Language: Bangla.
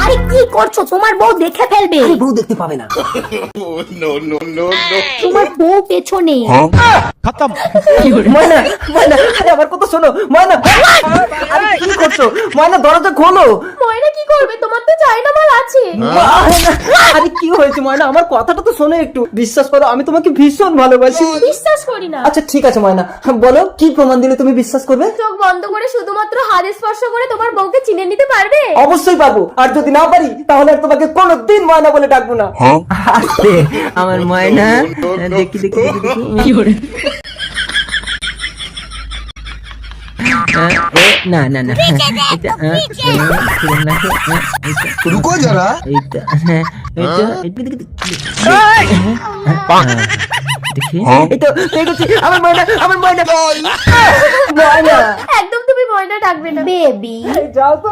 আরে কি করছো? তোমার বউ দেখে ফেলবে। আরে বউ দেখতে পাবে না। তোমার বউ পেছনে। ময়না ময়না, আরে আমার কথা শোনো ময়না। আরে কি করছো ময়না? দরজা খোলো। ময়না কি করবে? তোমার তো চাইনা মাল আছে। ময়না, আরে কি হয়েছে ময়না? আমার কথাটা তো শোনো একটু। বিশ্বাস করো আমি তোমাকে ভীষণ ভালোবাসি। বিশ্বাস করি না। আচ্ছা ঠিক আছে ময়না, বলো কি প্রমাণ দিলে তুমি বিশ্বাস করবে? চোখ বন্ধ করে শুধুমাত্র হাত স্পর্শ করে তোমার বউকে চিনে নিতে পারবে? অবশ্যই পারবো, আর যদি না পারি তাহলে আর তোমাকে কোনোদিন ময়না বলে ডাকবো না। আস্তে আমার ময়না, দেখি দেখি দেখি দেখি কি করে। না না না, এটা रुको जरा। আমার ময়না, আমার ময়না, ময়না একদম তুমি ময়না ডাকবে না বেবি। যাও তো।